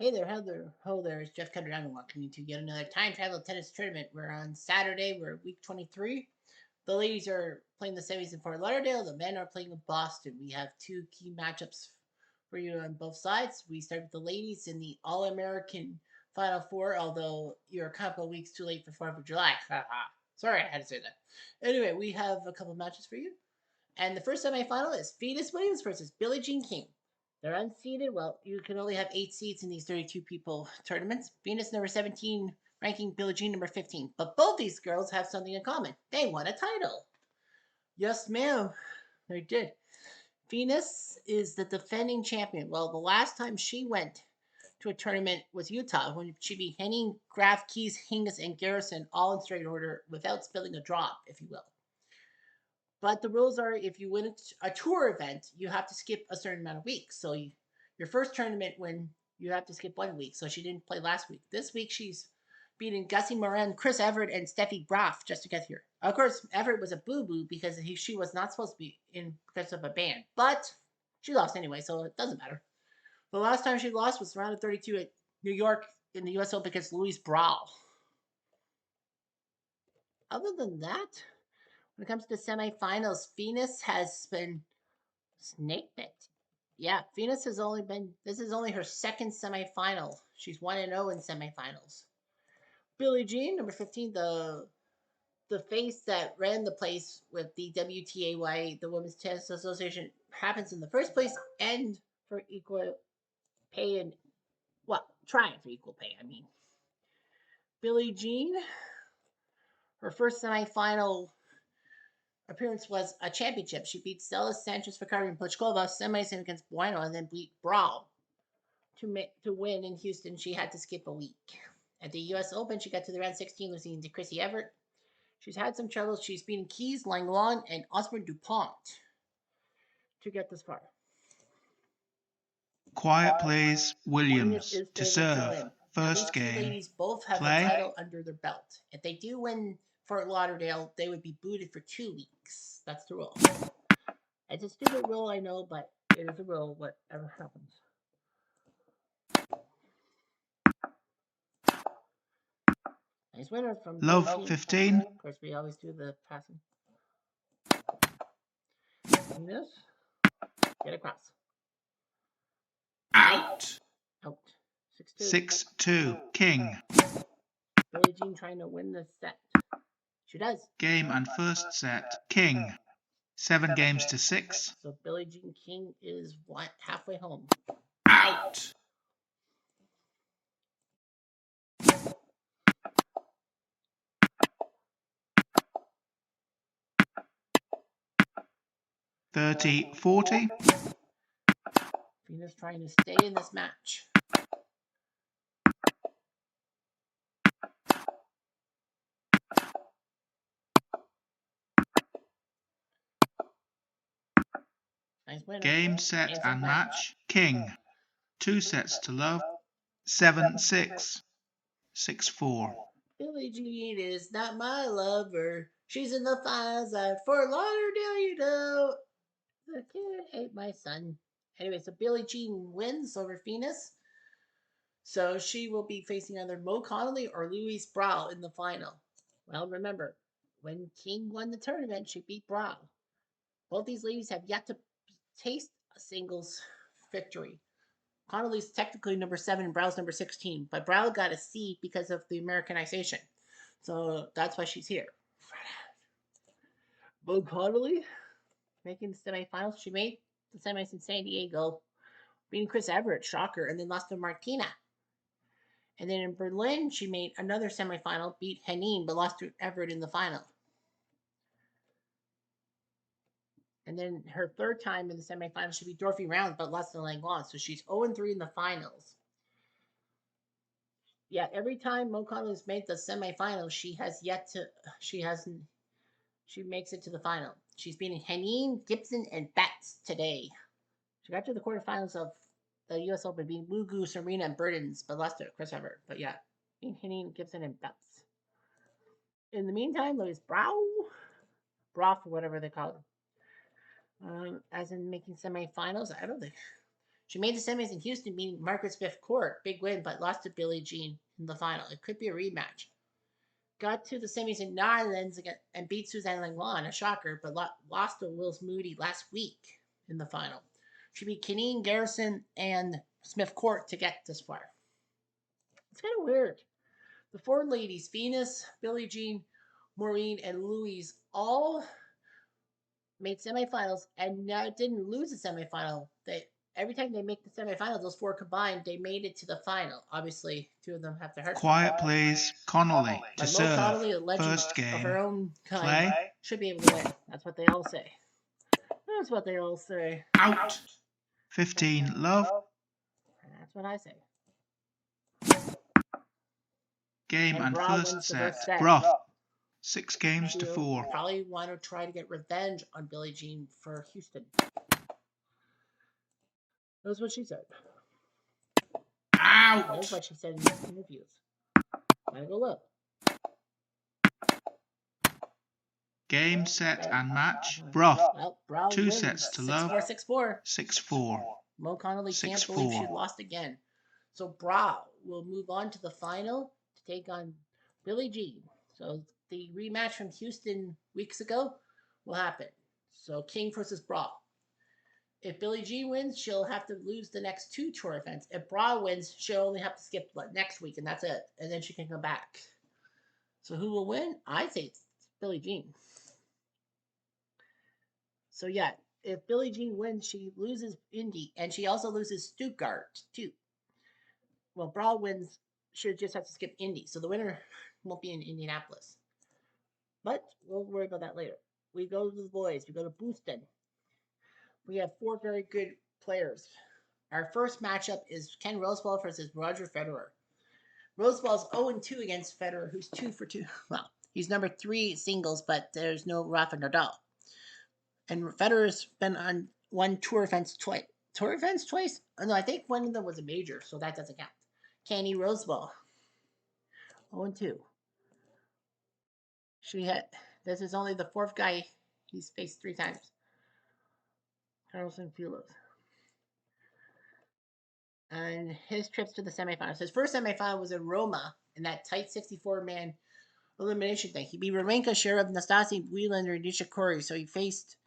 Hey there, ho there, it's Jeff Cutter. I'm welcoming you to yet another time travel tennis tournament. We're on Saturday, we're week 23. The ladies are playing the semis in Fort Lauderdale, the men are playing in Boston. We have two key matchups for you on both sides. We start with the ladies in the All American Final Four, although you're a couple of weeks too late for 4th of July. Sorry, I had to say that. Anyway, we have a couple matches for you. And the first semifinal is Venus Williams versus Billie Jean King. They're unseeded. Well, you can only have 8 seats in these 32 people tournaments. Venus number 17, ranking Billie Jean number 15. But both these girls have something in common. They won a title. Yes, ma'am. They did. Venus is the defending champion. Well, the last time she went to a tournament was Utah when she beat Henning, Graf, Keys, Hingis, and Garrison all in straight order without spilling a drop, if you will. But the rules are if you win a tour event, you have to skip a certain amount of weeks. So your first tournament win, you have to skip 1 week. So she didn't play last week. This week she's beating Gussie Moran, Chris Everett, and Steffi Graf just to get here. Of course, Everett was a boo-boo because she was not supposed to be in because of a ban. But she lost anyway, so it doesn't matter. The last time she lost was round of 32 at New York in the U.S. Open against Louise Brawl. Other than that, when it comes to the semifinals, Venus has been snake bit. Yeah, Venus has only been. This is only her second semifinal. She's 1-0 in semifinals. Billie Jean, number 15, the face that ran the place with the WTAY, the Women's Tennis Association, happens in the first place and for equal pay and trying for equal pay. I mean, Billie Jean, her first semifinal appearance was a championship. She beat Stella Sanchez Ficari and Pliskova semis against Bueno, and then beat Brawl to win in Houston. She had to skip a week. At the U.S. Open, she got to the round 16, losing to Chrissy Everett. She's had some troubles. She's beaten Keys, Langlois, and Osborne Dupont to get this far. Quiet please. Venus Williams is to favored to serve. win. Now, these First two game. ladies both have Play. a title under their belt. If they do win Fort Lauderdale, they would be booted for 2 weeks. That's the rule. It's a stupid rule, I know, but it is a rule, whatever happens. Nice winner from Love 15. Of course, we always do the passing. Venus, get across. Out. Out. 6-2. 6-2. King. Billie Jean trying to win this set. She does. Game and first set. King. 7 games to 6. So Billie Jean King is halfway home. Out. $30-40. Venus trying to stay in this match. Nice winner. Game, set, and match. King. 2 sets to love. 7-6. 6-4. Billie Jean is not my lover. She's in the finals at Fort Lauderdale, you know. The kid ate my son. Anyway, so Billie Jean wins over Venus. So she will be facing either Mo Connolly or Louise Brawl in the final. Well, remember, when King won the tournament, she beat Brawl. Both these ladies have yet to taste a singles victory. Connolly's technically number 7 and Brow's number 16, but Brow got a C because of the Americanization. So that's why she's here. Mo Connolly making the semifinals. She made the semis in San Diego, beating Chris Everett, shocker, and then lost to Martina. And then in Berlin, she made another semifinal, beat Henin, but lost to Everett in the final. And then her third time in the semifinals, she beat Dorothy Rounds, but lost to Langlois. So she's 0-3 in the finals. Yeah, every time Mo Connolly's made the semifinals, she makes it to the final. She's beating Henin, Gibson, and Betts today. She got to the quarterfinals of the U.S. Open, beating Mugu, Serena, and Burdens, but lost to Chris Everett. But yeah, beating Henin, Gibson, and Betts. In the meantime, Louise Brow, or whatever they call it, as in making semifinals. I don't think She made the semis in Houston, beating Margaret Smith Court. Big win, but lost to Billie Jean in the final. It could be a rematch. Got to the semis in New Orleans and beat Suzanne Langlois, a shocker, but lost to Wills Moody last week in the final. She beat Keneen Garrison and Smith Court to get this far. It's kind of weird. The four ladies, Venus, Billie Jean, Maureen, and Louise, all made semifinals and didn't lose the semifinal. Every time they make the semifinals, those four combined, they made it to the final. Obviously, two of them have their hearts. Quiet, please. Connolly to But Mo serve. Connolly, a legend First of game. her own kind, Play. should be able to win. That's what they all say. That's what they all say. Out. 15, love. That's what I say. Game and Bra first wins the set. first set. Brough. 6 games to She'll 4. probably want to try to get revenge on Billie Jean for Houston. That's what she said. Out. That's what she said in interviews. Gotta go look. Game, set, and match. Brough. Well, Brown 2 wins. sets to 6-4, love. 6-4. 6-4. Mo Connolly can't believe 6-4. she lost again. So Brow will move on to the final to take on Billie Jean. So the rematch from Houston weeks ago will happen. So King versus Brow. If Billie Jean wins, she'll have to lose the next 2 tour events. If Brow wins, she'll only have to skip next week, and that's it. And then she can come back. So who will win? I say it's Billie Jean. So yeah, if Billie Jean wins, she loses Indy, and she also loses Stuttgart too. Well, Brow wins, she'll just have to skip Indy, so the winner won't be in Indianapolis. But we'll worry about that later. We go to the boys. We go to Boston. We have 4 very good players. Our first matchup is Ken Rosewall versus Roger Federer. Rosewall's 0-2 against Federer, who's 2 for 2. Well, he's number 3 singles, but there's no Rafa Nadal. And Federer's been on 1 tour events twice. Tour events twice? Oh, no, I think one of them was a major, so that doesn't count. Kenny Rosewall, 0-2. This is only the 4th guy he's faced 3 times. Carlson Filos. And his trips to the semifinals. His first semifinal was in Roma in that tight 64-man elimination thing. He beat Romanka, Sharov, Nastasi, Wielander, and Nishikori, so he faced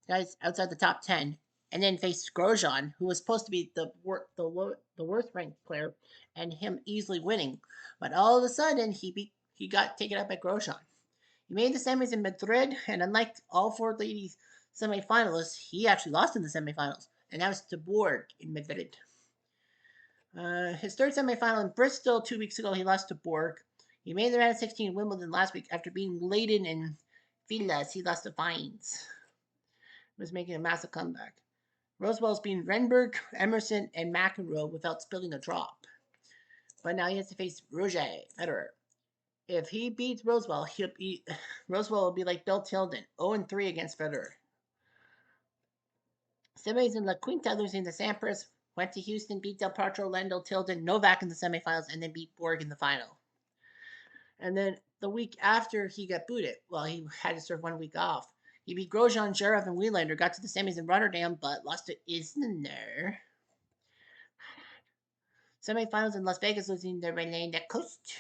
guys outside the top 10, and then faced Grosjean, who was supposed to be the worst ranked player, and him easily winning. But all of a sudden, he got taken out by Grosjean. He made the semis in Madrid, and unlike all 4 ladies semifinalists, he actually lost in the semifinals, and that was to Borg in Madrid. His 3rd semifinal in Bristol 2 weeks ago, he lost to Borg. He made the round of 16 in Wimbledon last week after beating Leighton and Vilas. He lost to Vines. Was making a massive comeback. Rosewall's beaten Renberg, Emerson, and McEnroe without spilling a drop. But now he has to face Roger Federer. If he beats Rosewall, Rosewall will be like Bill Tilden, 0-3 against Federer. Semis in La Quinta, losing to Sampras, went to Houston, beat Del Potro, Lendl, Tilden, Novak in the semifinals, and then beat Borg in the final. And then the week after he got booted, well, he had to serve 1 week off. He beat Grosjean, Sharov, and Wielander, got to the semis in Rotterdam, but lost to Isner. Semifinals in Las Vegas, losing to René Lacoste.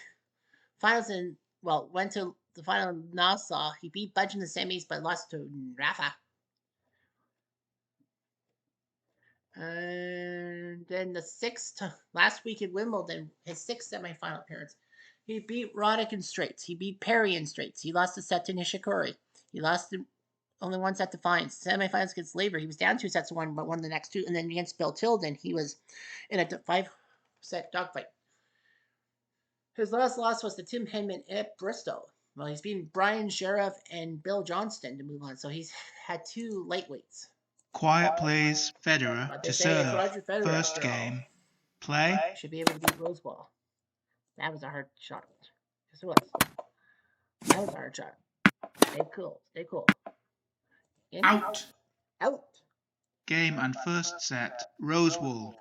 Went to the final in Nassau. He beat Budge in the semis, but lost to Rafa. And then the 6th, last week in Wimbledon, his 6th semifinal appearance. He beat Roddick in straights. He beat Perry in straights. He lost a set to Nishikori. He lost only 1 set to Fines. Semifinals against Laver, he was down 2 sets to 1, but won the next 2. And then against Bill Tilden, he was in a 5-set dogfight. His last loss was to Tim Henman at Bristol. Well, he's beaten Brian Sharov and Bill Johnston to move on, so he's had 2 lightweights. Quiet, please. Federer to serve. Federer, First game. Play. Should be able to beat Rosewall. That was a hard shot. Yes, it was. That was a hard shot. Stay cool. Stay cool. Out. Out. Game and first set. Rosewall.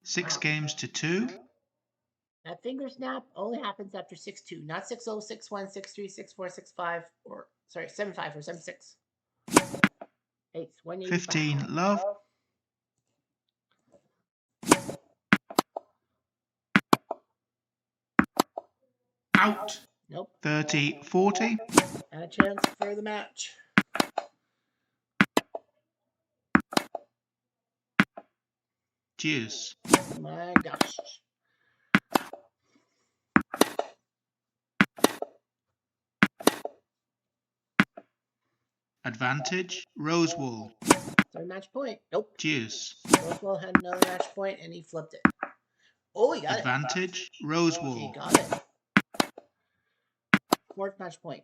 6 games to 2. That finger snap only happens after 6-2, not 6-0, 6-1, 6-3, 6-4, 6-5, 7-5 or 7-6. Ace, 185. 15, love. Out. Nope. 30-40. And a chance for the match. Deuce. My gosh. Advantage. Rosewall. Third match point. Nope. Deuce. Rosewell had another match point and he flipped it. Oh, he got Advantage. it. He Rosewall. got it. Fourth match point.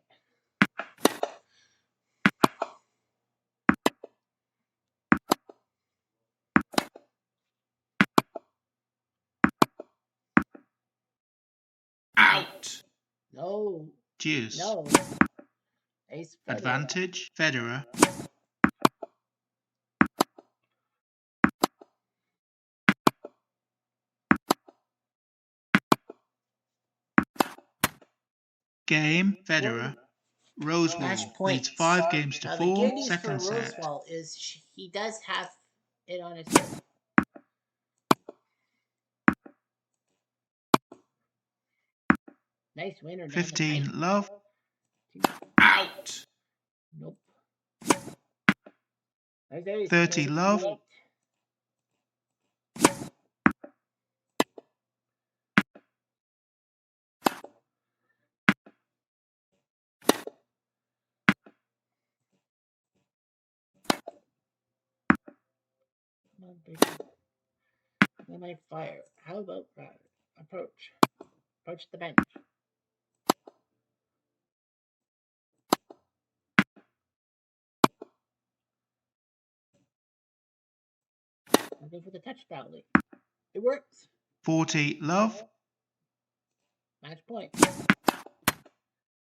Out. No. Deuce. No. Ace Federer. Advantage. Federer. Game. Federer. Rosewall Match point. leads 5 games to Now, 4. the good news for Second set. Rosewall is he does have it on his turn. Nice winner. down the 15 pipe. love. Out. Nope. Nice ace. 30 Nice love. eight. Come on, baby. They might fire. How about approach? Approach the bench. Looking for the touch penalty. It works. 40 love. Match point.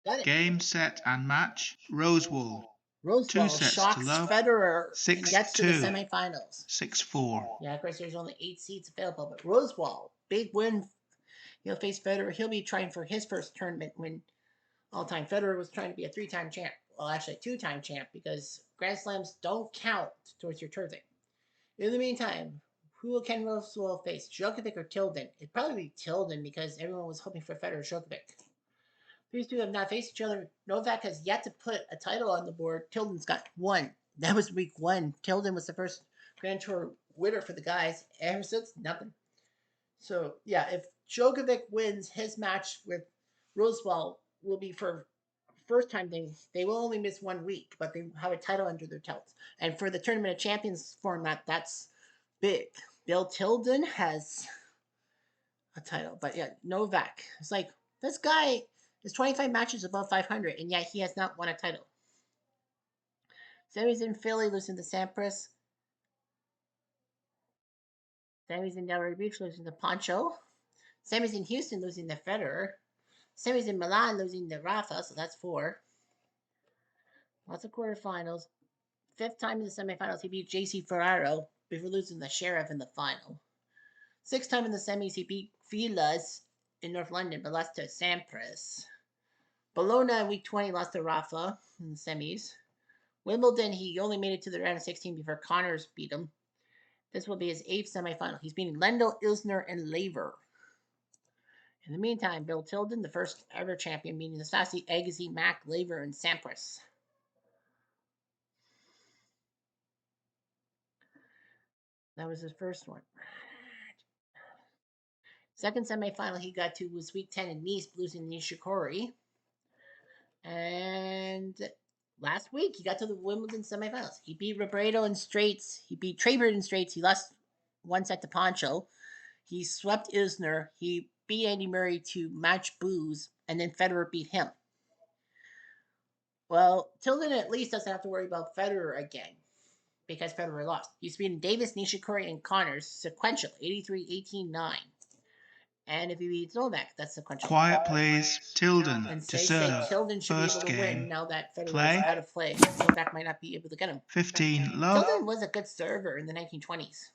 Got it. Game, set, and match. Rosewall. 2 Rosewall sets to shocks love. Federer and gets to the 6-2. semifinals. 6-4. Yeah, of course, there's only 8 seats available, but Rosewall, big win. He'll face Federer. He'll be trying for his first tournament win all time. Federer was trying to be a 3-time champ. Well, actually, 2-time champ because Grand Slams don't count towards your tour thing. In the meantime, who will Ken Rosewall face? Djokovic or Tilden? It'd probably be Tilden because everyone was hoping for Federer Djokovic. These two have not faced each other. Novak has yet to put a title on the board. Tilden's got one. That was week 1. Tilden was the first Grand Tour winner for the guys. Ever since, nothing. So, yeah, if Djokovic wins his match with Rosewall, will be for first time they will only miss 1 week, but they have a title under their belts. And for the Tournament of Champions format, that's big. Bill Tilden has a title, but yeah, Novak. It's like this guy is 25 matches above 500, and yet he has not won a title. Semis in Philly, losing to Sampras. Semis in Delray Beach, losing to Poncho. Semis in Houston, losing to Federer. Semis in Milan, losing to Rafa, so that's 4. Lots of quarterfinals. 5th time in the semifinals, he beat JC Ferraro before losing the Sheriff in the final. 6th time in the semis, he beat Vilas in North London, but lost to Sampras. Bologna in week 20 lost to Rafa in the semis. Wimbledon, he only made it to the round of 16 before Connors beat him. This will be his 8th semifinal. He's beating Lendl, Isner, and Laver. In the meantime, Bill Tilden, the first ever champion, beating Nastase, Agassi, Mack, Laver, and Sampras. That was his first one. Second semifinal he got to was week 10 in Nice, losing Nishikori. And last week he got to the Wimbledon semifinals. He beat Robredo in straights. He beat Trayford in straights. He lost 1 set to Poncho. He swept Isner. He beat Andy Murray to match Booz, and then Federer beat him. Well, Tilden at least doesn't have to worry about Federer again because Federer lost. He's beaten Davis, Nishikori, and Connors sequential 83-18-9. And if he beats Novak, that's sequential. Quiet plays. Tilden And to say serve. Tilden should be able First to win game. now that Federer Play. is out of play. Novak might not be able to get him. 15 love. Tilden was a good server in the 1920s.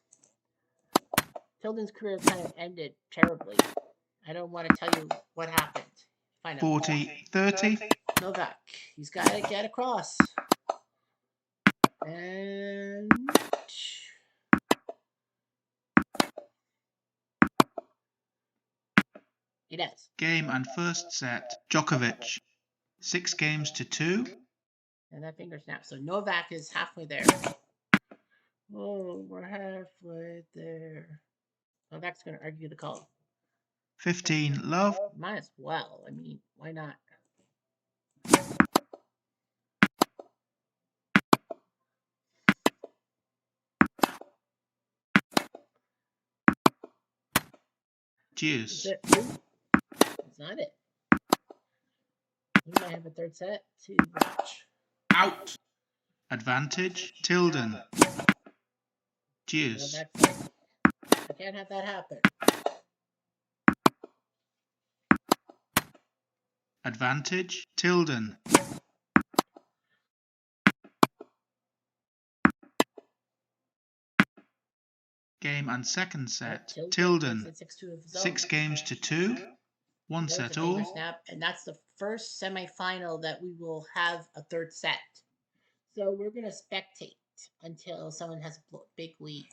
Tilden's career kind of ended terribly. I don't want to tell you what happened. Find out. 40-30. Novak. He's got to get across. And It does. Game and first set, Djokovic. 6 games to 2. And that finger snap. So Novak is halfway there. Oh, we're halfway there. Novak's going to argue the call. 15 love. Might as well. I mean, why not? Deuce. That's not it. We might have a third set to watch. Out. Advantage, Tilden. Deuce. Novak's like, I can't have that happen. Advantage, Tilden. Game and second set, Tilden. 6 games to 2. 1 set all. Snap, and that's the first semifinal that we will have a third set. So we're going to spectate until someone has a big lead.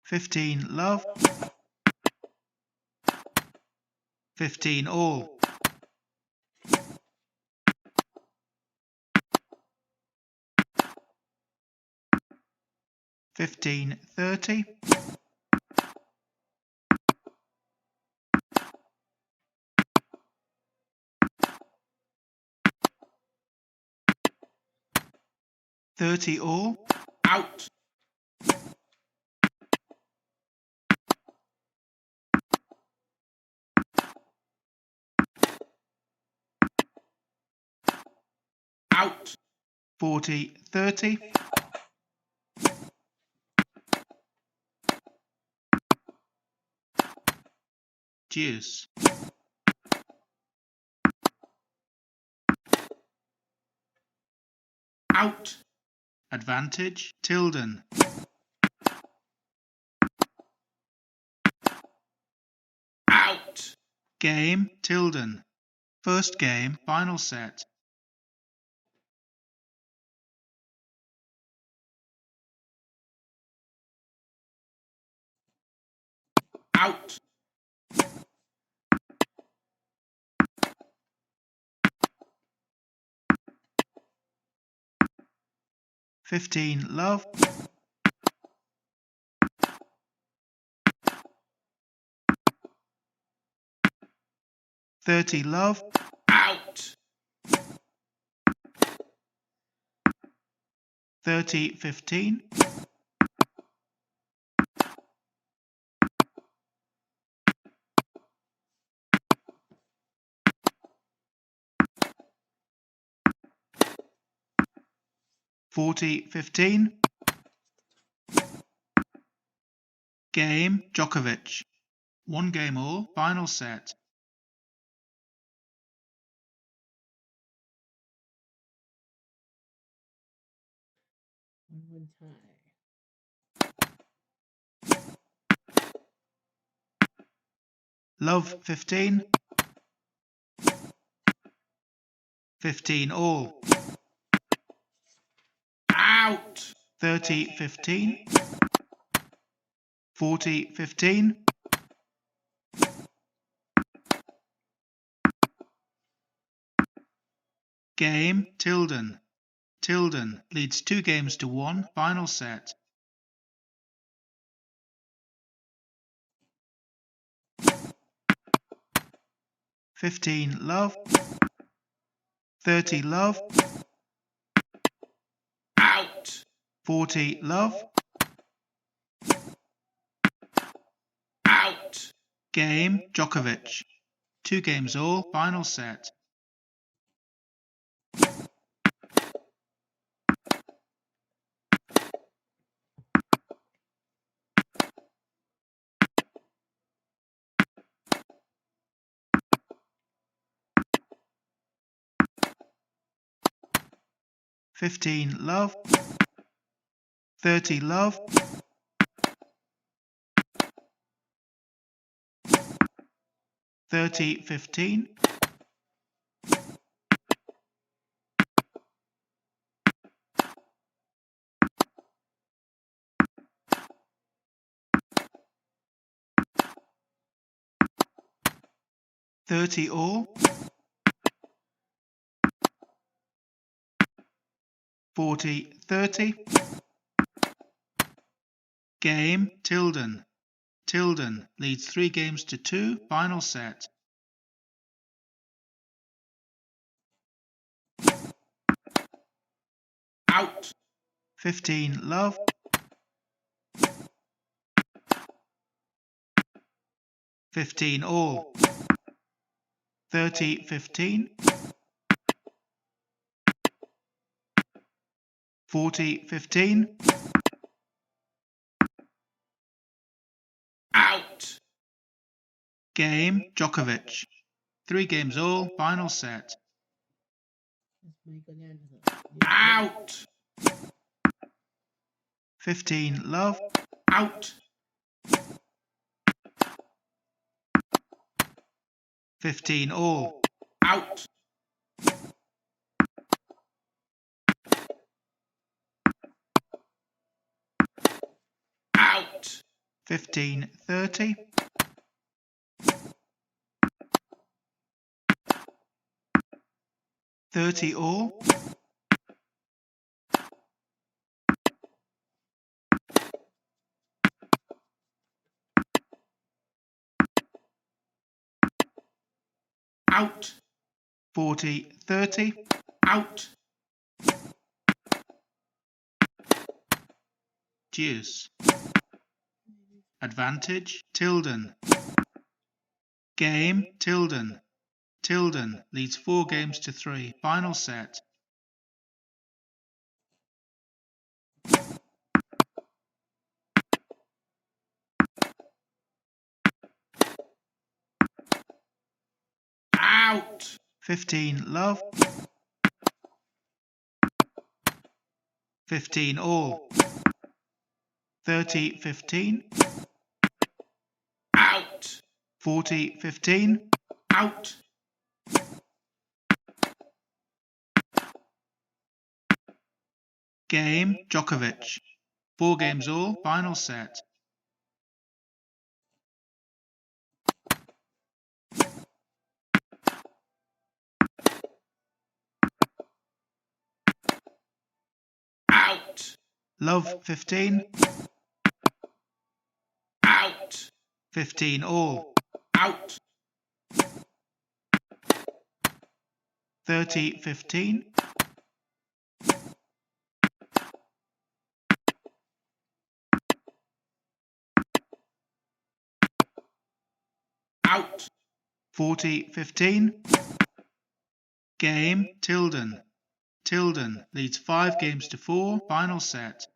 15 love. 15 all. 15-30. 30 all. Out. Out. 40-30. 'Deuce. Out. Advantage, Tilden. Out. Game, Tilden. First game, final set. Out. Fifteen love. 30 love. Out. 30-15. 40-15. Game, Djokovic. 1 game all, final set. One tie. Love 15. 15 all. Out. 30-15. 40-15. 'Game, Tilden. Tilden leads 2 games to 1, final set. Fifteen love. 30 love. Out. 40 love. Out. Game, Djokovic. 2 games all, final set. Fifteen love. 30 love. 30-15. 30 all. 40-30. Game, Tilden. Tilden leads 3 games to 2. Final set. Out. 15 love. 15 all. 30-15. 40-15. Out. Game, Djokovic. 3 games all. Final set. That's Michelangelo. Out. 15 love. Out. 15 all. Out. Out. 15-30. 30 all. 40-30. Out. Deuce. Advantage, Tilden. Game, Tilden. Tilden leads 4 games to 3. Final set. Out. 15 love. 15 all. 30-15. Out. 40-15. Out. Game, Djokovic. 4 games all. Final set. Out. Love, 15. Out. 15 all. Out. 30-15. Out. 40-15. Game, Tilden. Tilden leads 5 games to 4. Final set.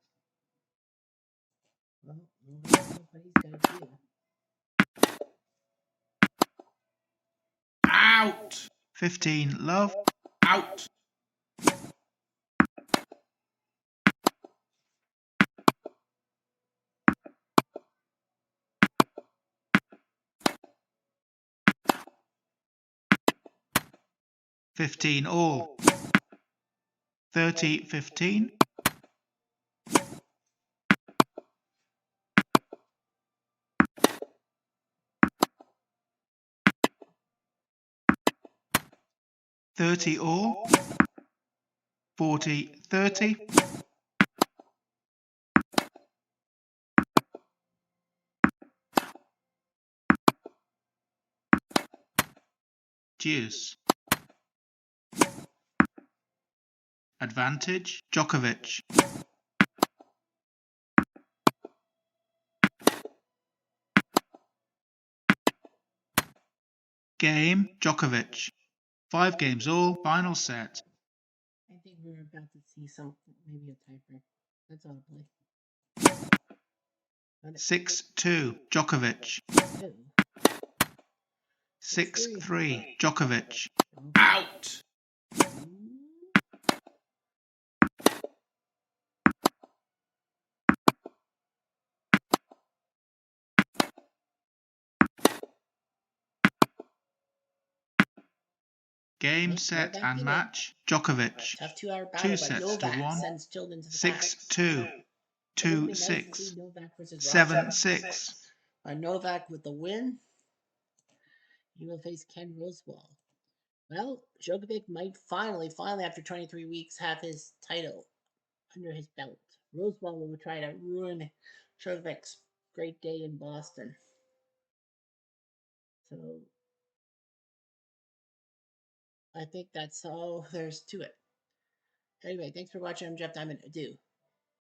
Well, nobody's got to do. Out. 15 love. Out. 15 all. 30-15. all. 40-30. Deuce. Advantage, Djokovic. Game, Djokovic. 5 games all. Final set. I think we're about to see something, maybe a tiebreak. That's all I play. 6-2, Djokovic. 6-3, Djokovic. Out. Game, set, and match. Djokovic. Tough 2-hour battle, 2 but sets to Novak 1. sends Tilden to the back. 6-2. It would be nice to 2-6. see Novak versus 7-6. Novak with the win. He will face Ken Rosewall. Well, Djokovic might finally, after 23 weeks, have his title under his belt. Rosewall will try to ruin Djokovic's great day in Boston. So, I think that's all there's to it. Anyway, thanks for watching. I'm Jeff Diamond. Adieu.